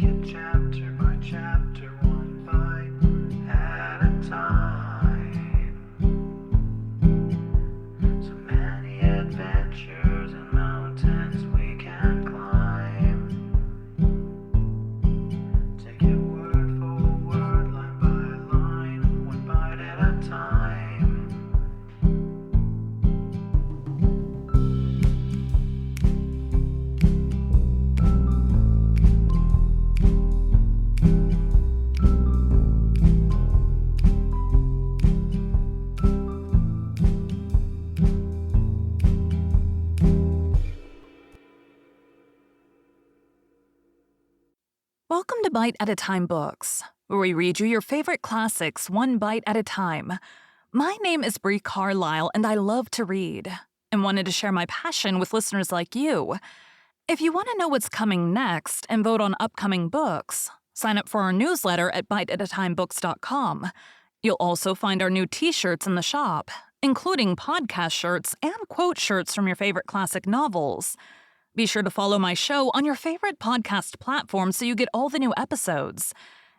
it chapter by chapter, one bite at a time. So many adventures and mountains we can climb. Take it word for word, line by line, one bite at a time. Welcome to Bite at a Time Books, where we read you your favorite classics one bite at a time. My name is Bree Carlile, and I love to read, and wanted to share my passion with listeners like you. If you want to know what's coming next and vote on upcoming books, sign up for our newsletter at biteatatimebooks.com. You'll also find our new t-shirts in the shop, including podcast shirts and quote shirts from your favorite classic novels. Be sure to follow my show on your favorite podcast platform so you get all the new episodes.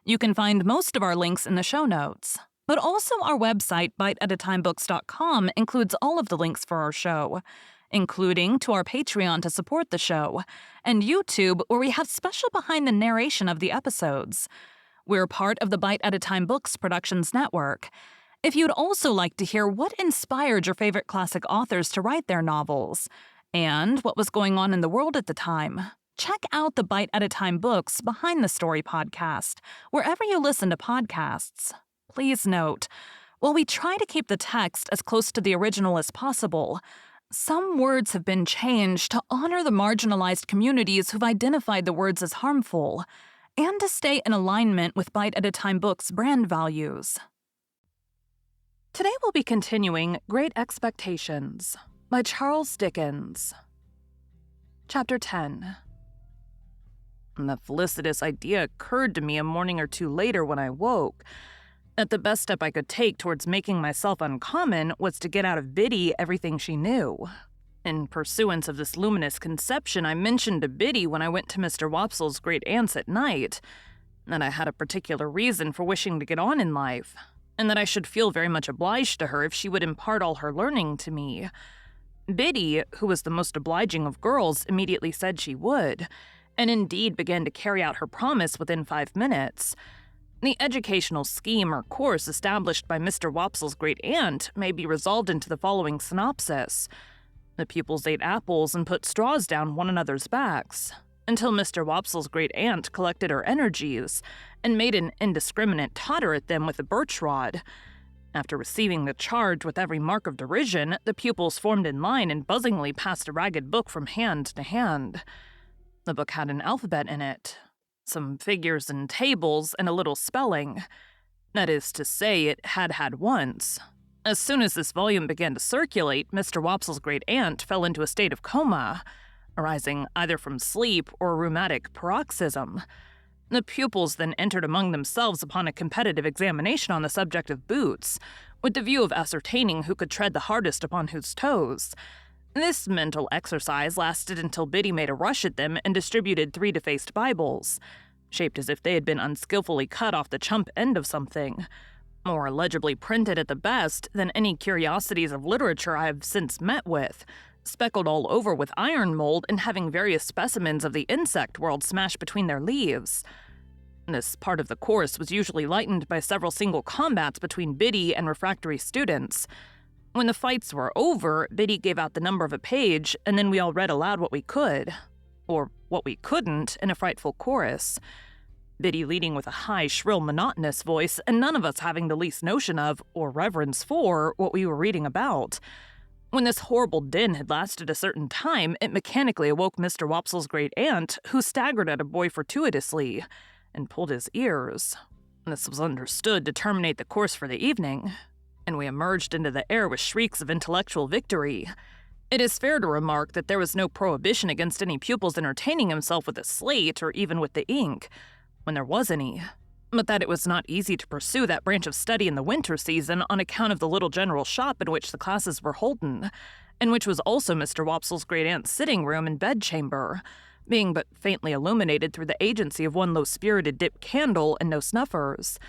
You can find most of our links in the show notes. But also our website, biteatatimebooks.com, includes all of the links for our show, including to our Patreon to support the show, and YouTube, where we have special behind the narration of the episodes. We're part of the Bite at a Time Books Productions Network. If you'd also like to hear what inspired your favorite classic authors to write their novels, and what was going on in the world at the time, check out the Bite at a Time Books Behind the Story podcast, wherever you listen to podcasts. Please note, while we try to keep the text as close to the original as possible, some words have been changed to honor the marginalized communities who've identified the words as harmful, and to stay in alignment with Bite at a Time Books' brand values. Today we'll be continuing Great Expectations by Charles Dickens. Chapter 10. The felicitous idea occurred to me a morning or two later when I woke, that the best step I could take towards making myself uncommon was to get out of Biddy everything she knew. In pursuance of this luminous conception, I mentioned to Biddy when I went to Mr. Wopsle's great-aunt's at night that I had a particular reason for wishing to get on in life, and that I should feel very much obliged to her if she would impart all her learning to me. Biddy, who was the most obliging of girls, immediately said she would, and indeed began to carry out her promise within 5 minutes. The educational scheme or course established by Mr. Wopsle's great-aunt may be resolved into the following synopsis. The pupils ate apples and put straws down one another's backs, until Mr. Wopsle's great-aunt collected her energies and made an indiscriminate totter at them with a birch rod. After receiving the charge with every mark of derision, the pupils formed in line and buzzingly passed a ragged book from hand to hand. The book had an alphabet in it, some figures and tables, and a little spelling. That is to say, it had once. As soon as this volume began to circulate, Mr. Wopsle's great-aunt fell into a state of coma, arising either from sleep or rheumatic paroxysm. The pupils then entered among themselves upon a competitive examination on the subject of boots, with the view of ascertaining who could tread the hardest upon whose toes. This mental exercise lasted until Biddy made a rush at them and distributed 3 defaced Bibles, shaped as if they had been unskillfully cut off the chump end of something, more illegibly printed at the best than any curiosities of literature I have since met with, speckled all over with iron mold and having various specimens of the insect world smashed between their leaves. This part of the course was usually lightened by several single combats between Biddy and refractory students. When the fights were over, Biddy gave out the number of a page, and then we all read aloud what we could, or what we couldn't, in a frightful chorus. Biddy leading with a high, shrill, monotonous voice, and none of us having the least notion of, or reverence for, what we were reading about. When this horrible din had lasted a certain time, it mechanically awoke Mr. Wopsle's great-aunt, who staggered at a boy fortuitously, and pulled his ears. This was understood to terminate the course for the evening, and we emerged into the air with shrieks of intellectual victory. It is fair to remark that there was no prohibition against any pupil's entertaining himself with a slate or even with the ink, when there was any, but that it was not easy to pursue that branch of study in the winter season on account of the little general shop in which the classes were holden, and which was also Mr. Wopsle's great-aunt's sitting room and bedchamber, being but faintly illuminated through the agency of one low-spirited dip candle and no snuffers.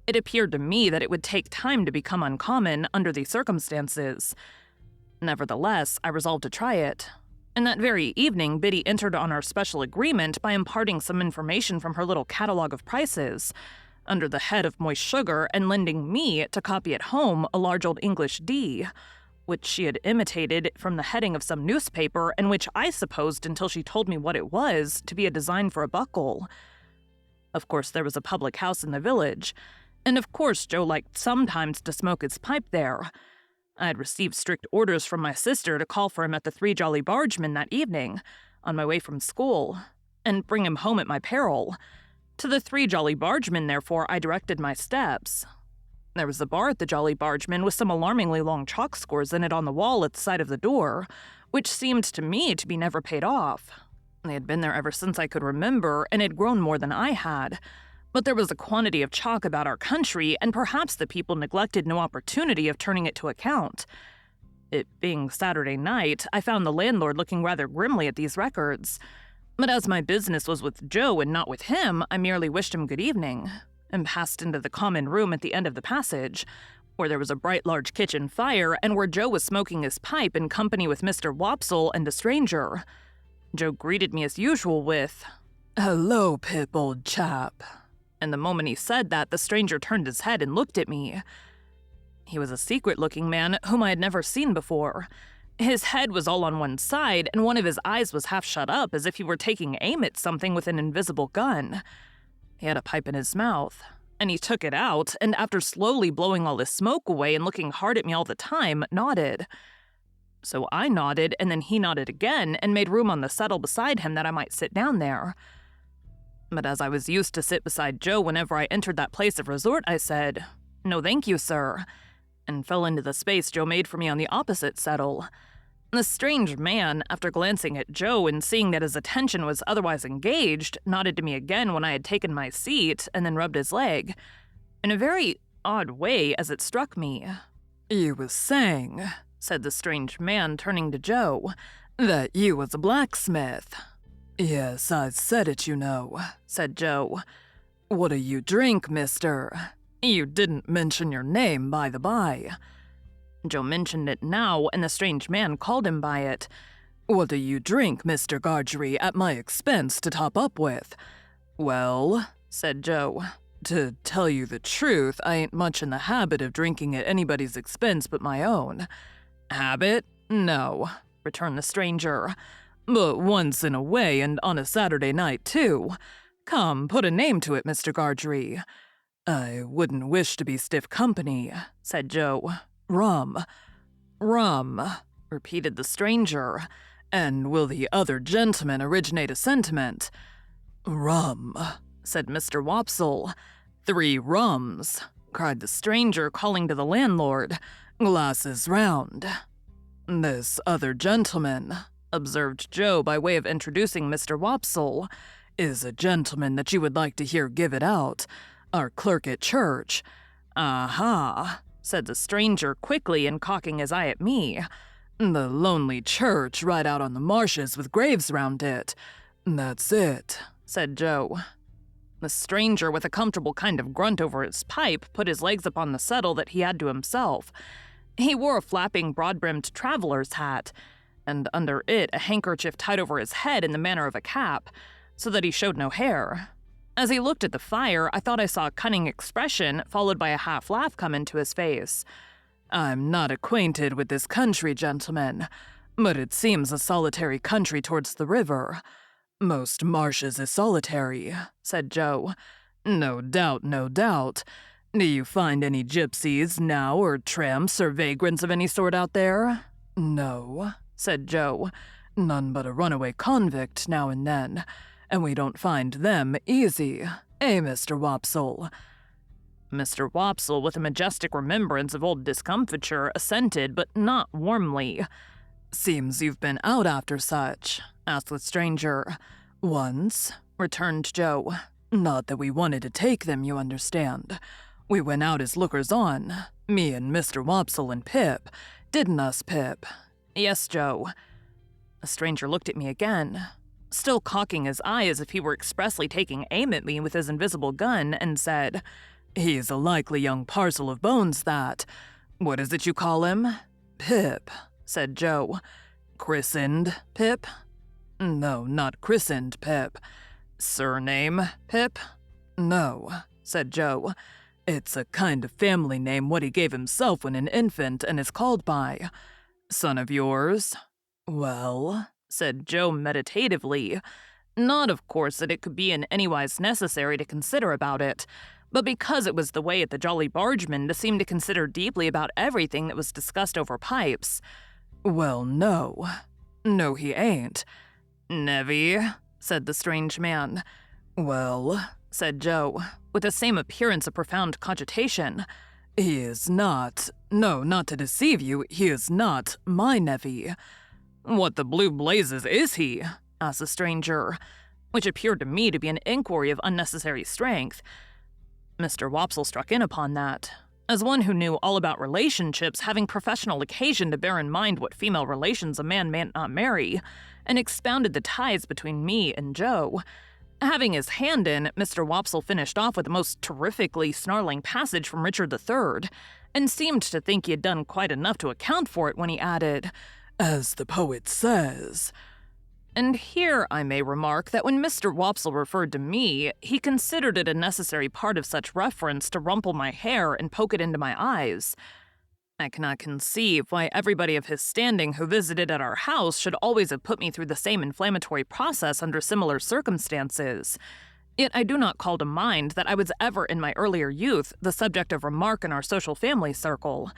It appeared to me that it would take time to become uncommon under these circumstances. Nevertheless, I resolved to try it. And that very evening, Biddy entered on our special agreement by imparting some information from her little catalog of prices, under the head of moist sugar, and lending me to copy at home a large old English D, which she had imitated from the heading of some newspaper, and which I supposed, until she told me what it was, to be a design for a buckle. Of course, there was a public house in the village, and of course Joe liked sometimes to smoke his pipe there. I had received strict orders from my sister to call for him at the Three Jolly Bargemen that evening, on my way from school, and bring him home at my peril. To the Three Jolly Bargemen, therefore, I directed my steps. There was a bar at the Jolly Bargemen with some alarmingly long chalk scores in it on the wall at the side of the door, which seemed to me to be never paid off. They had been there ever since I could remember, and had grown more than I had. But there was a quantity of chalk about our country, and perhaps the people neglected no opportunity of turning it to account. It being Saturday night, I found the landlord looking rather grimly at these records. But as my business was with Joe and not with him, I merely wished him good evening, and passed into the common room at the end of the passage, where there was a bright large kitchen fire, and where Joe was smoking his pipe in company with Mr. Wopsle and a stranger. Joe greeted me as usual with, "Hello, Pip, old chap." And the moment he said that, the stranger turned his head and looked at me. He was a secret-looking man whom I had never seen before. His head was all on one side, and one of his eyes was half shut up, as if he were taking aim at something with an invisible gun. He had a pipe in his mouth, and he took it out, and after slowly blowing all his smoke away and looking hard at me all the time, nodded. So I nodded, and then he nodded again, and made room on the settle beside him that I might sit down there. But as I was used to sit beside Joe whenever I entered that place of resort, I said, "No thank you, sir," and fell into the space Joe made for me on the opposite settle. The strange man, after glancing at Joe and seeing that his attention was otherwise engaged, nodded to me again when I had taken my seat, and then rubbed his leg, in a very odd way, as it struck me. "You was saying," said the strange man, turning to Joe, "that you was a blacksmith." "Yes, I said it, you know," said Joe. "What do you drink, mister? You didn't mention your name, by the by." Joe mentioned it now, and the strange man called him by it. "What do you drink, Mr. Gargery, at my expense to top up with?" "Well," said Joe, "to tell you the truth, I ain't much in the habit of drinking at anybody's expense but my own." "Habit? No," returned the stranger. "But once in a way, and on a Saturday night, too. Come, put a name to it, Mr. Gargery." "I wouldn't wish to be stiff company," said Joe. "Rum." "Rum," repeated the stranger. "And will the other gentleman originate a sentiment?" "Rum," said Mr. Wopsle. "3 rums," cried the stranger, calling to the landlord. "Glasses round." "This other gentleman," observed Joe by way of introducing Mr. Wopsle, "is a gentleman that you would like to hear give it out. Our clerk at church." "Aha," said the stranger quickly and cocking his eye at me. "The lonely church right out on the marshes with graves round it." "That's it," said Joe. The stranger, with a comfortable kind of grunt over his pipe, put his legs upon the settle that he had to himself. He wore a flapping, broad-brimmed traveler's hat, and under it a handkerchief tied over his head in the manner of a cap, so that he showed no hair. As he looked at the fire, I thought I saw a cunning expression, followed by a half-laugh, come into his face. "I'm not acquainted with this country, gentlemen, but it seems a solitary country towards the river." "Most marshes is solitary," said Joe. "No doubt, no doubt. Do you find any gypsies now, or tramps, or vagrants of any sort out there?" "No," said Joe. "None but a runaway convict now and then, and we don't find them easy, Mr. Wopsle?" Mr. Wopsle, with a majestic remembrance of old discomfiture, assented, but not warmly. "Seems you've been out after such?" asked the stranger. "Once," returned Joe. "Not that we wanted to take them, you understand. We went out as lookers-on, me and Mr. Wopsle and Pip. Didn't us, Pip?" "Yes, Joe." The stranger looked at me again. still cocking his eye as if he were expressly taking aim at me with his invisible gun, and said, "He's a likely young parcel of bones, that. What is it you call him?" "Pip," said Joe. "Christened Pip?" "No, not christened Pip." "Surname Pip?" "No," said Joe. "It's a kind of family name what he gave himself when an infant and is called by. Son of yours?" "Well," said Joe meditatively, not, of course, that it could be in anywise necessary to consider about it, but because it was the way at the Jolly Bargeman to seem to consider deeply about everything that was discussed over pipes. "Well, no. No, he ain't." "Nevy," said the strange man. "Well," said Joe, with the same appearance of profound cogitation, "he is not, no, not to deceive you, he is not my nevy." "What the blue blazes is he?" asked the stranger, which appeared to me to be an inquiry of unnecessary strength. Mr. Wopsle struck in upon that, as one who knew all about relationships, having professional occasion to bear in mind what female relations a man mayn't not marry, and expounded the ties between me and Joe. Having his hand in, Mr. Wopsle finished off with a most terrifically snarling passage from Richard III, and seemed to think he had done quite enough to account for it when he added, "As the poet says." And here I may remark that when Mr. Wopsle referred to me, he considered it a necessary part of such reference to rumple my hair and poke it into my eyes. I cannot conceive why everybody of his standing who visited at our house should always have put me through the same inflammatory process under similar circumstances. Yet I do not call to mind that I was ever in my earlier youth the subject of remark in our social family circle.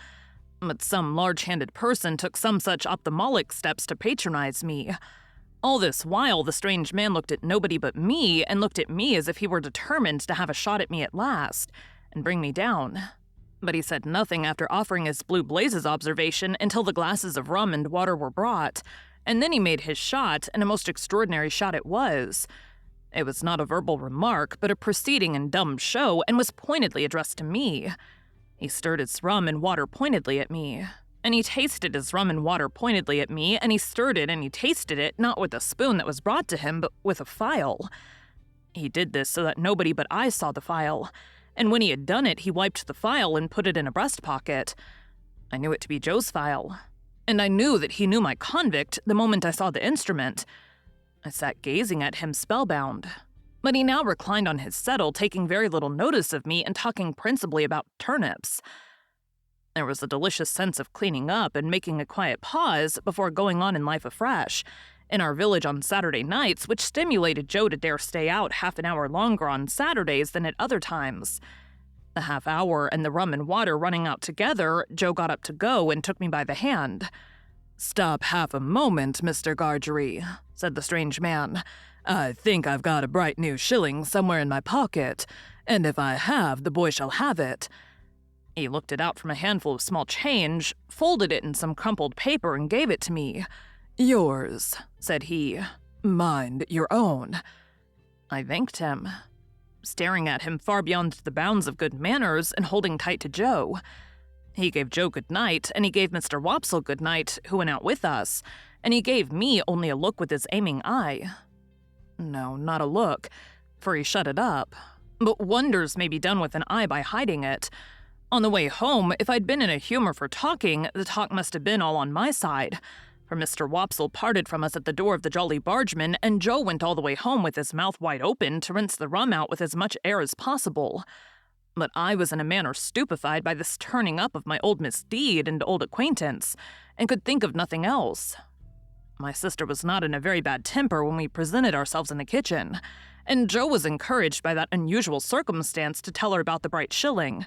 But some large-handed person took some such ophthalmolic steps to patronize me. All this while, the strange man looked at nobody but me, and looked at me as if he were determined to have a shot at me at last, and bring me down. But he said nothing after offering his blue blazes observation until the glasses of rum and water were brought, and then he made his shot, and a most extraordinary shot it was. It was not a verbal remark, but a proceeding in dumb show, and was pointedly addressed to me. He stirred his rum and water pointedly at me, and he tasted his rum and water pointedly at me, and he stirred it and he tasted it, not with a spoon that was brought to him, but with a file. He did this so that nobody but I saw the file, and when he had done it, he wiped the file and put it in a breast pocket. I knew it to be Joe's file, and I knew that he knew my convict the moment I saw the instrument. I sat gazing at him spellbound, but he now reclined on his settle, taking very little notice of me and talking principally about turnips. There was a delicious sense of cleaning up and making a quiet pause before going on in life afresh, in our village on Saturday nights, which stimulated Joe to dare stay out half an hour longer on Saturdays than at other times. The half hour and the rum and water running out together, Joe got up to go and took me by the hand. "Stop half a moment, Mr. Gargery," said the strange man. "I think I've got a bright new shilling somewhere in my pocket, and if I have, the boy shall have it." He looked it out from a handful of small change, folded it in some crumpled paper, and gave it to me. "Yours," said he. "Mind, your own." I thanked him, staring at him far beyond the bounds of good manners and holding tight to Joe. He gave Joe good night, and he gave Mr. Wopsle good night, who went out with us, and he gave me only a look with his aiming eye. No, not a look, for he shut it up. But wonders may be done with an eye by hiding it. On the way home, if I'd been in a humor for talking, the talk must have been all on my side, for Mr. Wopsle parted from us at the door of the Jolly Bargeman, and Joe went all the way home with his mouth wide open to rinse the rum out with as much air as possible. But I was in a manner stupefied by this turning up of my old misdeed and old acquaintance, and could think of nothing else. My sister was not in a very bad temper when we presented ourselves in the kitchen, and Joe was encouraged by that unusual circumstance to tell her about the bright shilling.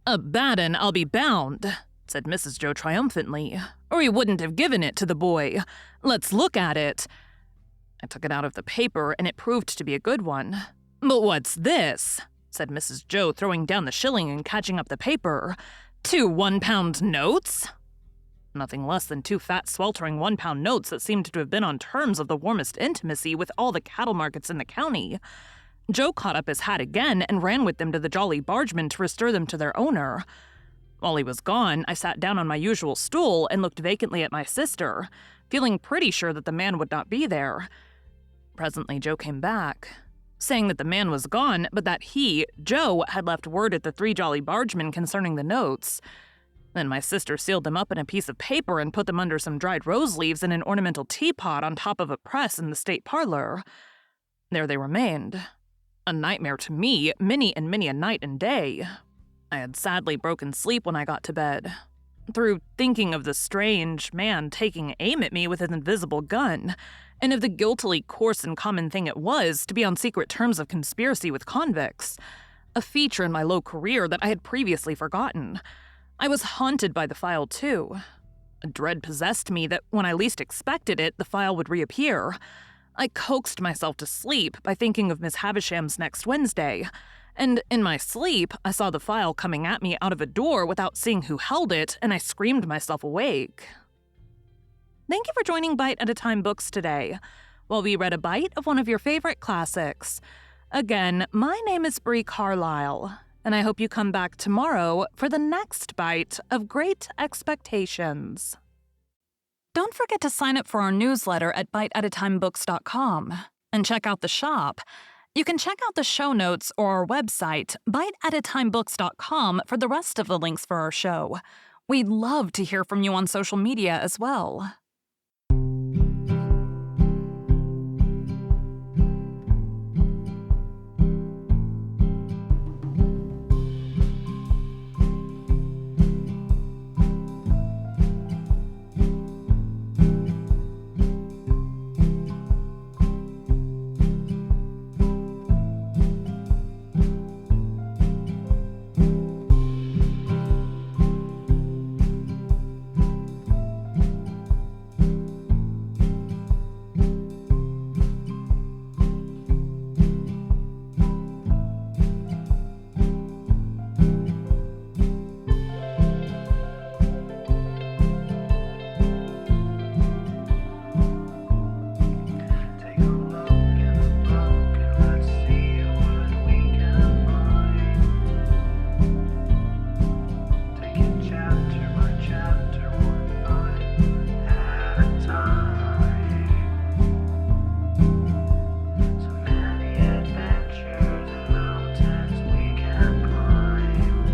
"A bad 'un, I'll be bound," said Mrs. Joe triumphantly, "or he wouldn't have given it to the boy. Let's look at it." I took it out of the paper, and it proved to be a good one. "But what's this?" said Mrs. Joe, throwing down the shilling and catching up the paper. "2 1-pound notes?" Nothing less than 2 fat, sweltering 1-pound notes that seemed to have been on terms of the warmest intimacy with all the cattle markets in the county. Joe caught up his hat again and ran with them to the Jolly Bargeman to restore them to their owner. While he was gone, I sat down on my usual stool and looked vacantly at my sister, feeling pretty sure that the man would not be there. Presently, Joe came back, saying that the man was gone, but that he, Joe, had left word at the Three Jolly Bargemen concerning the notes. Then my sister sealed them up in a piece of paper and put them under some dried rose leaves in an ornamental teapot on top of a press in the state parlor. There they remained. A nightmare to me, many and many a night and day. I had sadly broken sleep when I got to bed, through thinking of the strange man taking aim at me with an invisible gun, and of the guiltily coarse and common thing it was to be on secret terms of conspiracy with convicts, a feature in my low career that I had previously forgotten. I was haunted by the file, too. A dread possessed me that when I least expected it, the file would reappear. I coaxed myself to sleep by thinking of Miss Havisham's next Wednesday, and in my sleep, I saw the file coming at me out of a door without seeing who held it, and I screamed myself awake. Thank you for joining Bite at a Time Books today, while we read a bite of one of your favorite classics. Again, my name is Bree Carlile, and I hope you come back tomorrow for the next bite of Great Expectations. Don't forget to sign up for our newsletter at biteatatimebooks.com and check out the shop. You can check out the show notes or our website, biteatatimebooks.com, for the rest of the links for our show. We'd love to hear from you on social media as well. Take a look in the book and let's see what we can find. Take it chapter by chapter, one bite at a time. So many adventures and mountains we can climb.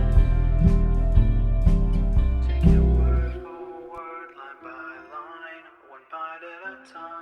Take it word for word, line by line, one bite at a time.